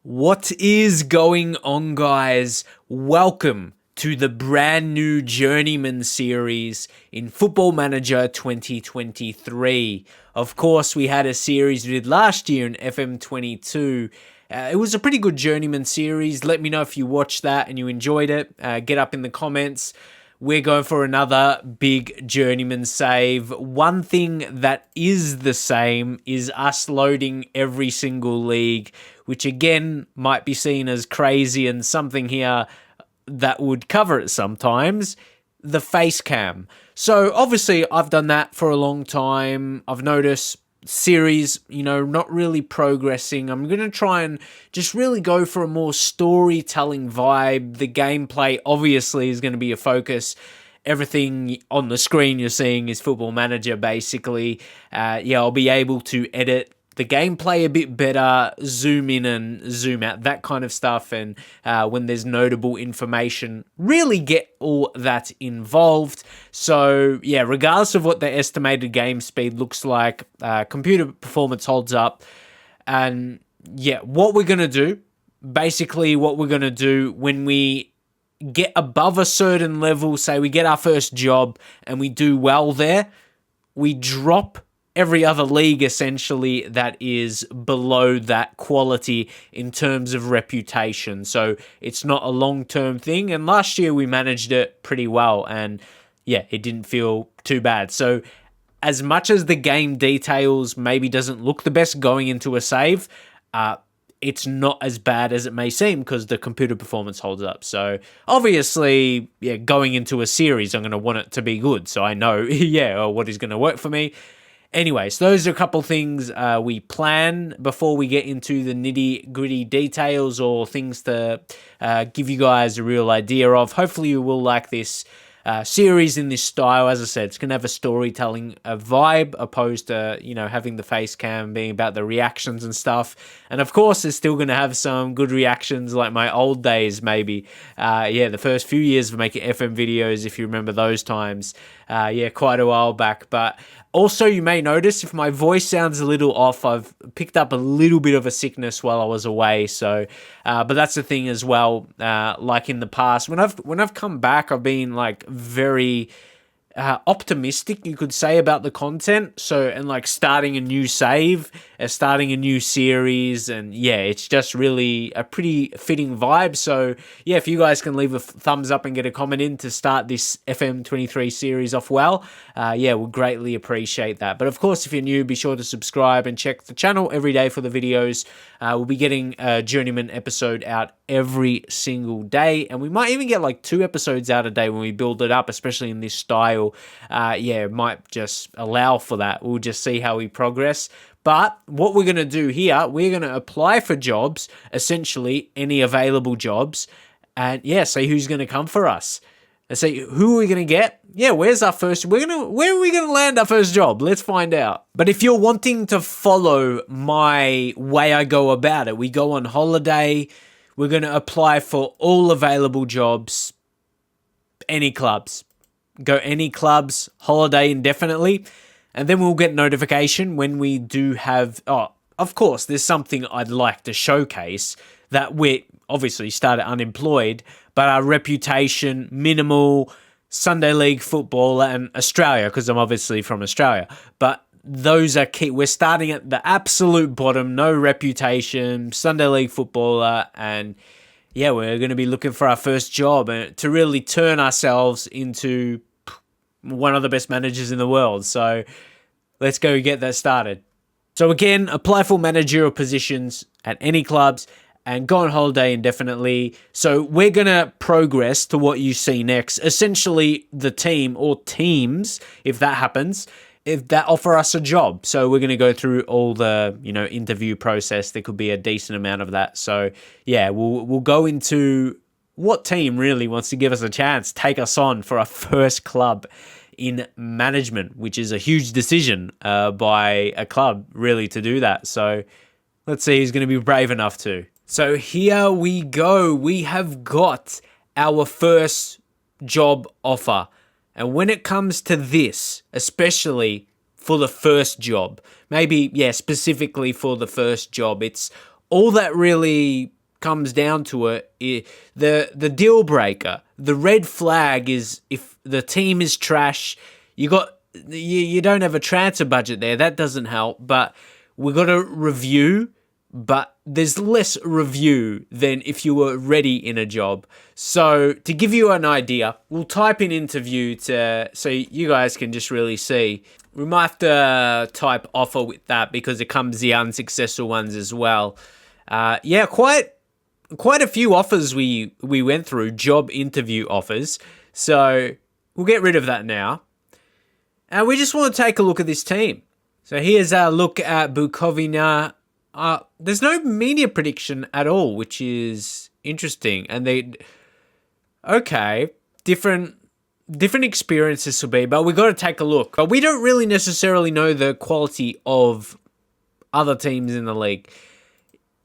What is going on, guys? Welcome to the brand new Journeyman series in Football Manager 2023. Of course, we had a series we did last year in FM22. It was a pretty good Journeyman series. Let me know if you watched that and you enjoyed it. Get up in the comments. We're going for another big Journeyman save. One thing that is the same is us loading every single league, which again might be seen as crazy and something here that would cover it sometimes, the face cam. So obviously I've done that for a long time. I've noticed series, not really progressing. I'm going to try and just really go for a more storytelling vibe. The gameplay obviously is going to be a focus. Everything on the screen you're seeing is Football Manager, basically. I'll be able to edit the gameplay a bit better, zoom in and zoom out, that kind of stuff, and when there's notable information, really get all that involved. So yeah, regardless of what the estimated game speed looks like, computer performance holds up. And yeah, what we're going to do when we get above a certain level, say we get our first job and we do well there, we drop every other league essentially that is below that quality in terms of reputation. So it's not a long-term thing. And last year we managed it pretty well, and yeah, it didn't feel too bad. So as much as the game details maybe doesn't look the best going into a save, it's not as bad as it may seem because the computer performance holds up. So obviously, yeah, going into a series, I'm going to want it to be good. So I know, what is going to work for me. Anyways, those are a couple things we plan before we get into the nitty-gritty details or things to give you guys a real idea of. Hopefully you will like this series in this style. As I said, it's going to have a storytelling vibe opposed to, having the face cam being about the reactions and stuff. And of course, it's still going to have some good reactions like my old days, maybe. The first few years of making FM videos, if you remember those times. Quite a while back. But also, you may notice if my voice sounds a little off, I've picked up a little bit of a sickness while I was away. So, but that's the thing as well. Like in the past, when I've come back, I've been like very optimistic, you could say, about the content. So, and like starting a new save, starting a new series, and yeah, it's just really a pretty fitting vibe. So yeah, if you guys can leave a thumbs up and get a comment in to start this FM23 series off well, we'll greatly appreciate that. But of course, if you're new, be sure to subscribe and check the channel every day for the videos. We'll be getting a Journeyman episode out every single day, and we might even get like 2 episodes out a day when we build it up, especially in this style. It might just allow for that. We'll just see how we progress. But what we're going to do here, we're going to apply for jobs, essentially any available jobs, and see who's going to come for us. And say, who are we going to get? Where's our first? Where are we going to land our first job? Let's find out. But if you're wanting to follow my way I go about it, we go on holiday. We're going to apply for all available jobs, any clubs. Go any clubs, holiday indefinitely, and then we'll get notification when we do have... of course, there's something I'd like to showcase, that we obviously started Unemployed, but our reputation, minimal, Sunday League footballer, and Australia, because I'm obviously from Australia. But those are key. We're starting at the absolute bottom, no reputation, Sunday League footballer, and we're going to be looking for our first job and to really turn ourselves into one of the best managers in the world. So let's go get that started. So again, apply for managerial positions at any clubs and go on holiday indefinitely. So we're going to progress to what you see next. Essentially, the team or teams, if that happens, if that offer us a job. So we're going to go through all the, interview process. There could be a decent amount of that. So we'll go into what team really wants to give us a chance, take us on for our first club in management, which is a huge decision by a club really to do that. So let's see who's going to be brave enough to. So here we go. We have got our first job offer. And when it comes to this, especially for the first job, maybe, specifically for the first job, it's all that really comes down to the deal breaker, the red flag is if the team is trash, you don't have a transfer budget there. That doesn't help, but we got to review, but there's less review than if you were already in a job. So to give you an idea, we'll type in interview so you guys can just really see. We might have to type offer with that because it comes the unsuccessful ones as well. Quite a few offers we went through, job interview offers. So we'll get rid of that now. And we just want to take a look at this team. So here's our look at Bukovina. There's no media prediction at all, which is interesting. And different experiences will be, but we got to take a look. But we don't really necessarily know the quality of other teams in the league.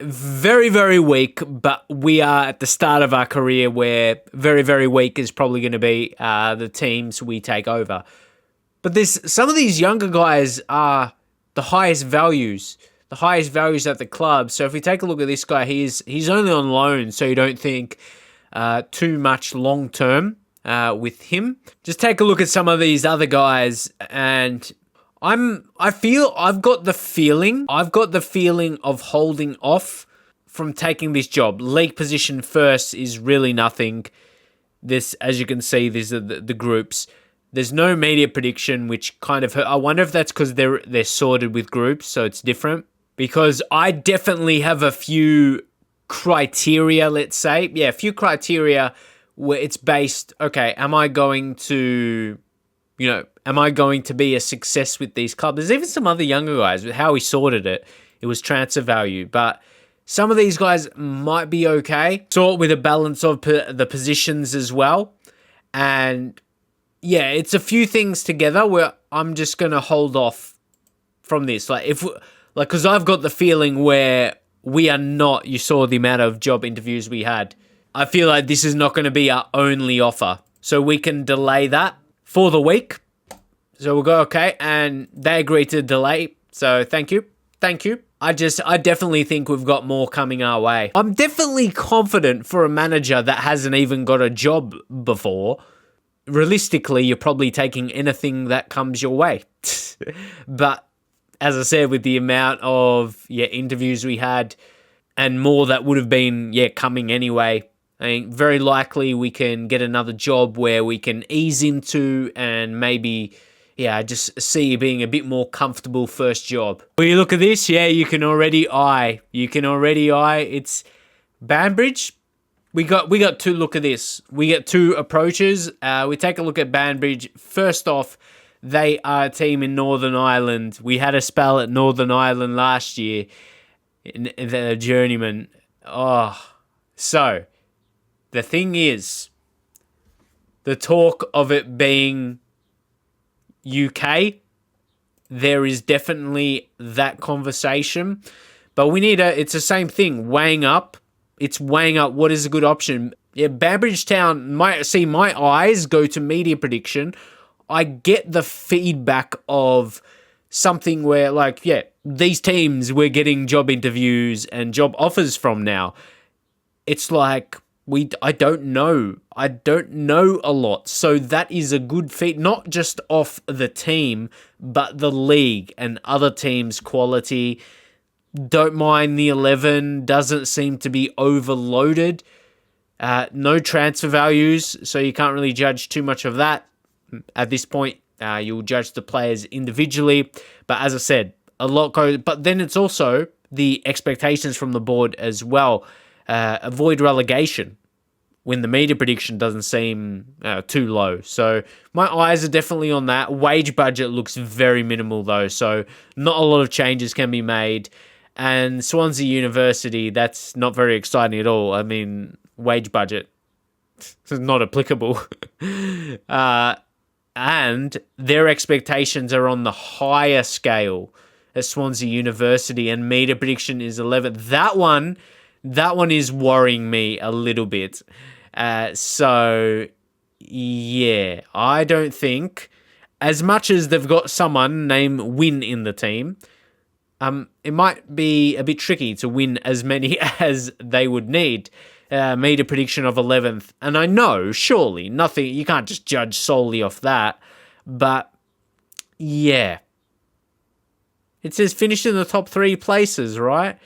Very, very weak, but we are at the start of our career where very, very weak is probably going to be the teams we take over. But some of these younger guys are the highest values at the club. So if we take a look at this guy, he's only on loan, so you don't think too much long term with him. Just take a look at some of these other guys, and I've got the feeling of holding off from taking this job. League position first is really nothing. This, as you can see, these are the groups. There's no media prediction, which kind of hurt. I wonder if that's because they're sorted with groups, so it's different. Because I definitely have a few criteria, let's say. Yeah, a few criteria where it's based, okay, am I going to be a success with these clubs? There's even some other younger guys with how he sorted it. It was transfer value, but some of these guys might be okay. Sort with a balance of the positions as well. And yeah, it's a few things together where I'm just going to hold off from this. Because I've got the feeling where we are not, you saw the amount of job interviews we had. I feel like this is not going to be our only offer. So we can delay that for the week. So we'll go, okay. And they agreed to delay. So thank you. I definitely think we've got more coming our way. I'm definitely confident for a manager that hasn't even got a job before. Realistically, you're probably taking anything that comes your way. But as I said, with the amount of interviews we had and more that would have been coming anyway, I think very likely we can get another job where we can ease into and maybe just see it being a bit more comfortable first job. When you look at this, you can already eye. It's Banbridge. We got two. Look at this. We get two approaches. We take a look at Banbridge. First off, they are a team in Northern Ireland. We had a spell at Northern Ireland last year in the Journeyman. So the thing is, the talk of it being UK, there is definitely that conversation, but it's the same thing, weighing up what is a good option. Banbridge Town, my eyes go to media prediction. I get the feedback of something where these teams we're getting job interviews and job offers from now. It's like I don't know a lot. So that is a good feed, not just off the team, but the league and other teams' quality. Don't mind the 11, doesn't seem to be overloaded. No transfer values, so you can't really judge too much of that. At this point, you'll judge the players individually. But as I said, a lot goes. But then it's also the expectations from the board as well. Avoid relegation when the media prediction doesn't seem too low. So my eyes are definitely on that. Wage budget looks very minimal though, so not a lot of changes can be made. And Swansea University, that's not very exciting at all. I mean, wage budget is not applicable. And their expectations are on the higher scale at Swansea University, and media prediction is 11. That one is worrying me a little bit. So, I don't think, as much as they've got someone named Win in the team, it might be a bit tricky to win as many as they would need. Made a prediction of 11th, and I know, surely, nothing, you can't just judge solely off that, but yeah. It says finish in the top 3 places, right?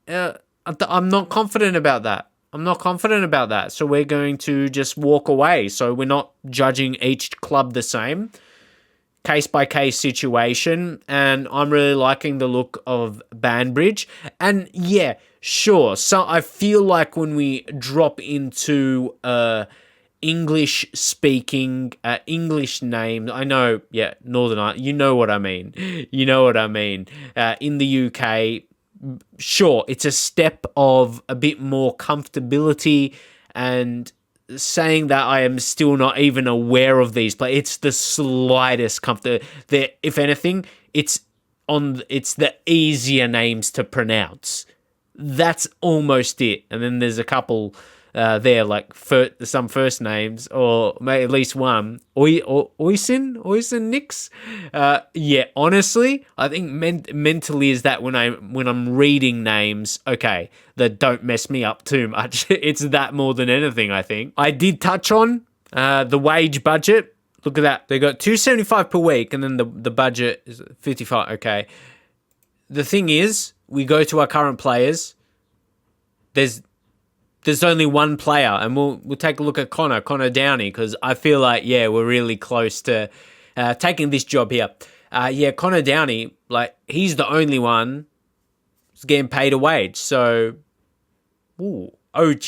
I'm not confident about that. So we're going to just walk away. So we're not judging each club the same. Case by case situation. And I'm really liking the look of Banbridge. And yeah, sure. So I feel like when we drop into English speaking, English names, I know, yeah, Northern Ireland, you know what I mean. In the UK, sure, it's a step of a bit more comfortability, and saying that I am still not even aware of these players. It's the slightest comfort. If anything, it's the easier names to pronounce. That's almost it. And then there's a couple there, like some first names, or maybe at least one. Oisin Nix. Yeah, honestly, I think mentally is that when I'm reading names, okay, that don't mess me up too much. It's that more than anything, I think. I did touch on the wage budget. Look at that. They got $275 per week, and then the budget is $55. Okay. The thing is, we go to our current players. There's only one player, and we'll take a look at Connor Downey, because I feel like, yeah, we're really close to taking this job here. Yeah, Connor Downey, like, he's the only one who's getting paid a wage. So, OG.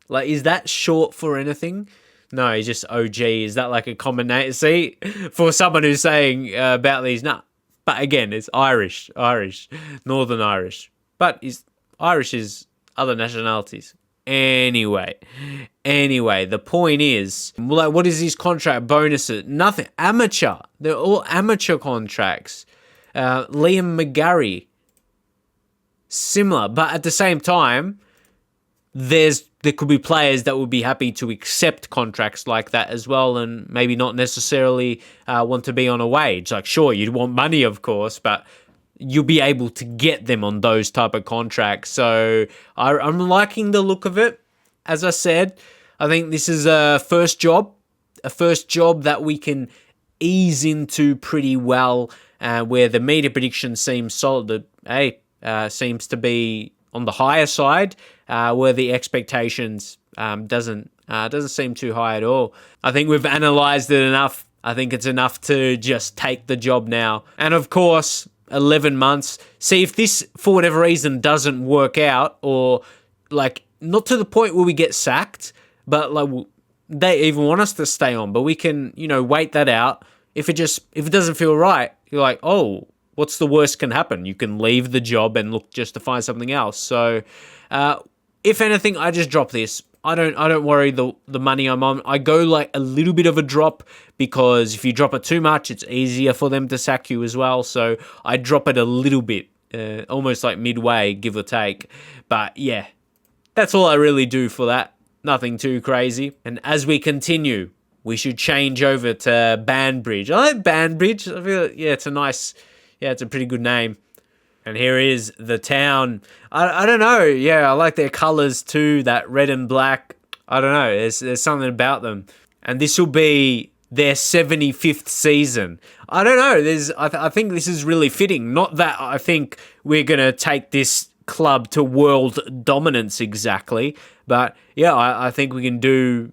Like, is that short for anything? No, he's just OG. Is that like a common name? See, for someone who's saying about these, nah. But again, it's Irish, Northern Irish. But Irish is other nationalities. Anyway, the point is, like, what is his contract bonuses? Nothing. Amateur. They're all amateur contracts. Liam McGarry, similar. But at the same time, there could be players that would be happy to accept contracts like that as well, and maybe not necessarily want to be on a wage. Like, sure, you'd want money, of course, but you'll be able to get them on those type of contracts. So I'm liking the look of it. As I said, I think this is a first job that we can ease into pretty well, where the media prediction seems solid. Seems to be on the higher side, where the expectations doesn't seem too high at all. I think we've analysed it enough. I think it's enough to just take the job now. And of course, 11 months. See, if this, for whatever reason, doesn't work out, or like not to the point where we get sacked, but like they even want us to stay on, but we can, wait that out. If it doesn't feel right, you're like, oh, what's the worst can happen? You can leave the job and look just to find something else. So, if anything, I just drop this. I don't worry the money I'm on. I go like a little bit of a drop, because if you drop it too much, it's easier for them to sack you as well. So I drop it a little bit, almost like midway, give or take. But yeah, that's all I really do for that. Nothing too crazy. And as we continue, we should change over to Banbridge. I like Banbridge. I feel, it's a pretty good name. And here is the town. I don't know. Yeah, I like their colours too, that red and black. I don't know. There's something about them. And this will be their 75th season. I don't know. I think this is really fitting. Not that I think we're going to take this club to world dominance exactly. But yeah, I think we can do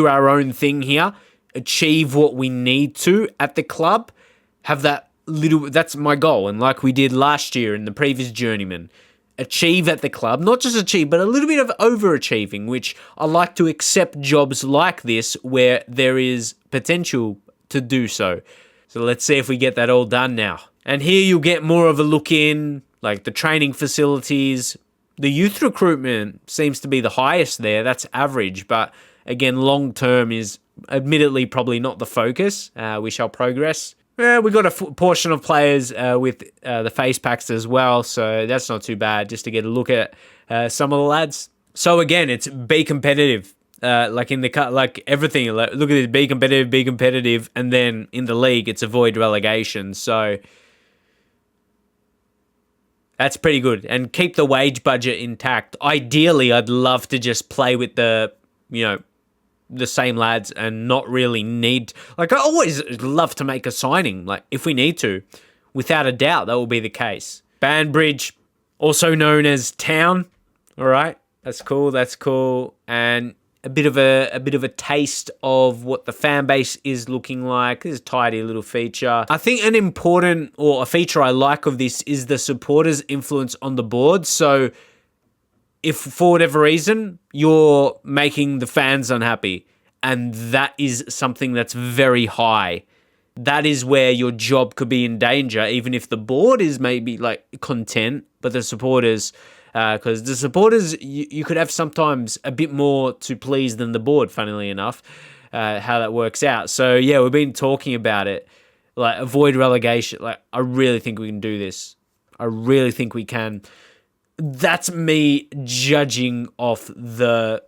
our own thing here. Achieve what we need to at the club. Have that's my goal. And like we did last year in the previous Journeyman, achieve at the club, not just achieve, but a little bit of overachieving, which I like to accept jobs like this where there is potential to do so. So let's see if we get that all done now. And here you'll get more of a look in, like the training facilities. The youth recruitment seems to be the highest there. That's average, but again, long term is admittedly probably not the focus. We shall progress. We got a portion of players with the face packs as well, so that's not too bad, just to get a look at some of the lads. So again, it's be competitive, like in the cut, like everything. Like, look at this: be competitive, and then in the league, it's avoid relegation. So That's pretty good. And keep the wage budget intact. Ideally, I'd love to just play with the same lads and not really need... Like, I always love to make a signing, like, if we need to. Without a doubt, that will be the case. Banbridge, also known as Town. All right, that's cool. And a bit of a taste of what the fan base is looking like. This is a tidy little feature. I think an important, or a feature I like of this, is the supporters' influence on the board. So if for whatever reason you're making the fans unhappy, and that is something that's very high, that is where your job could be in danger, even if the board is maybe like content, but the supporters... Because the supporters, you could have sometimes a bit more to please than the board, funnily enough, how that works out. So, yeah, we've been talking about it. Like, avoid relegation. Like, I really think we can do this. I really think we can. That's me judging off the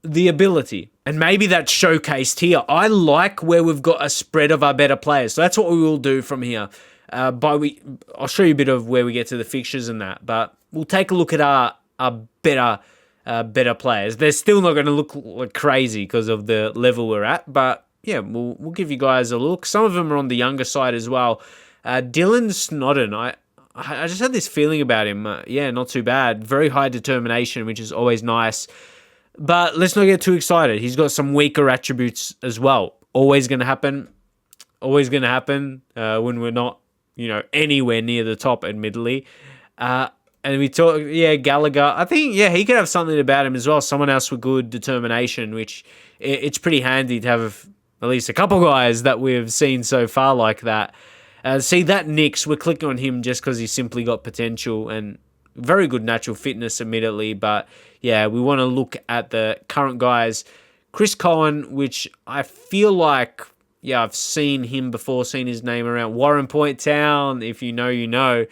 ability. And maybe that's showcased here. I like where we've got a spread of our better players. So that's what we will do from here. I'll show you a bit of where we get to the fixtures and that, but we'll take a look at our better players. They're still not going to look like crazy because of the level we're at, but yeah, we'll give you guys a look. Some of them are on the younger side as well. Dylan Snodden, I just had this feeling about him. Yeah, not too bad. Very high determination, which is always nice. But let's not get too excited. He's got some weaker attributes as well. Always going to happen when we're not, anywhere near the top, admittedly. And we talk, Gallagher. I think, he could have something about him as well. Someone else with good determination, which it's pretty handy to have at least a couple guys that we've seen so far like that. See, that Nix, we're clicking on him just because he's simply got potential and very good natural fitness, admittedly. But, yeah, we want to look at the current guys. Chris Cohen, which I feel like... Yeah, I've seen him before, seen his name around. Warren Point Town, if you know, you know.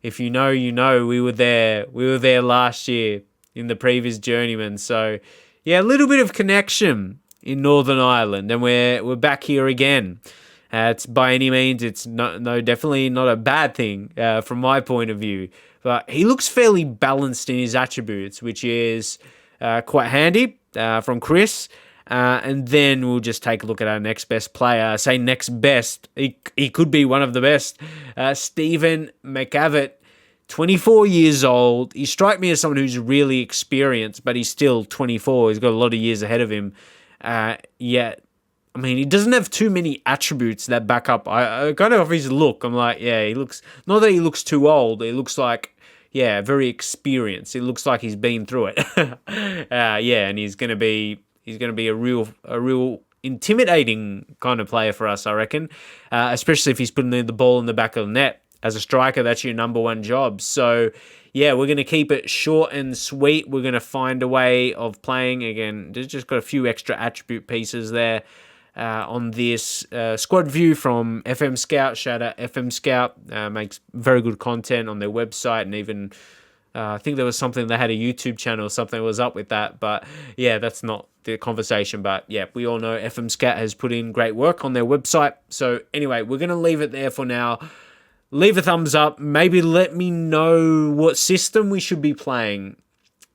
If you know, you know. We were there. We were there last year in the previous Journeyman. So, yeah, a little bit of connection in Northern Ireland. And we're back here again. It's by any means, it's definitely not a bad thing from my point of view. But he looks fairly balanced in his attributes, which is quite handy from Chris. And then we'll just take a look at our next best player. Say next best. He could be one of the best. Stephen McAvitt, 24 years old. He strikes me as someone who's really experienced, but he's still 24. He's got a lot of years ahead of him. Yet, I mean, he doesn't have too many attributes that back up. I kind of off his look, I'm like, yeah, he looks... Not that he looks too old. He looks like... Yeah, very experienced. It looks like he's been through it. And he's going to be... He's going to be a real intimidating kind of player for us, I reckon, especially if he's putting the ball in the back of the net. As a striker, that's your number one job. So, yeah, we're going to keep it short and sweet. We're going to find a way of playing. Again, there's just got a few extra attribute pieces there on this squad view from FM Scout. Shout out FM Scout. Makes very good content on their website, and even... I think there was something, they had a YouTube channel or something was up with that. But yeah, that's not the conversation. But yeah, we all know FM Scat has put in great work on their website. So anyway, we're going to leave it there for now. Leave a thumbs up. Maybe let me know what system we should be playing.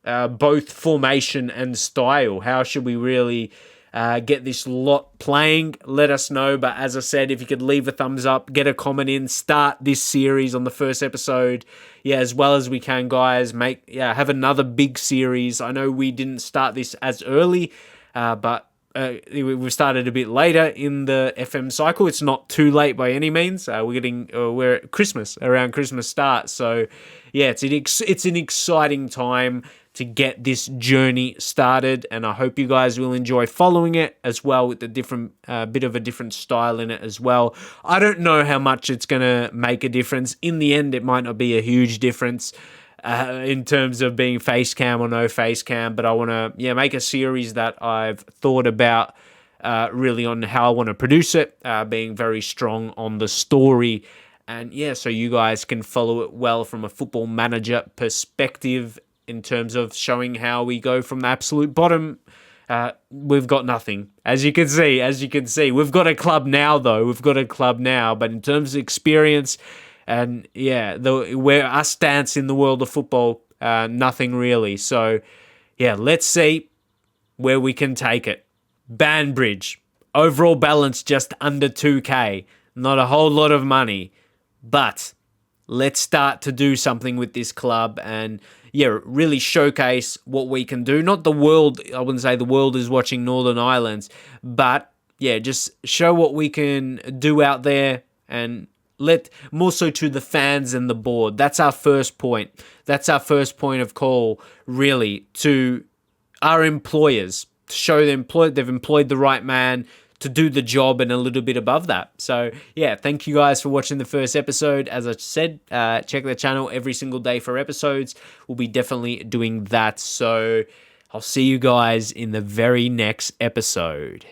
Both formation and style. How should we really get this lot playing? Let us know. But as I said, if you could leave a thumbs up, get a comment in, start this series on the first episode. Yeah, as well as we can, guys. Have another big series. I know we didn't start this as early, but we've started a bit later in the FM cycle. It's not too late by any means. We're at Christmas, around Christmas start. So yeah, it's an exciting time to get this journey started, and I hope you guys will enjoy following it as well, with the different bit of a different style in it as well. I don't know how much it's going to make a difference. In the end, it might not be a huge difference in terms of being face cam or no face cam, but I want to make a series that I've thought about really on how I want to produce it, being very strong on the story. And yeah, so you guys can follow it well from a football manager perspective, in terms of showing how we go from the absolute bottom. We've got nothing. As you can see, we've got a club now, though. But in terms of experience, And yeah, where us stance in the world of football, nothing really. So yeah, let's see where we can take it. Banbridge, overall balance just under 2K. Not a whole lot of money, but let's start to do something with this club and, yeah, really showcase what we can do. Not the world, I wouldn't say the world is watching Northern Islands, but, yeah, just show what we can do out there and more so to the fans and the board. That's our first point. That's our first point of call, really, to our employers, to show they've employed the right man to do the job and a little bit above that. So yeah, thank you guys for watching the first episode. As I said, check the channel every single day for episodes. We'll be definitely doing that. So I'll see you guys in the very next episode.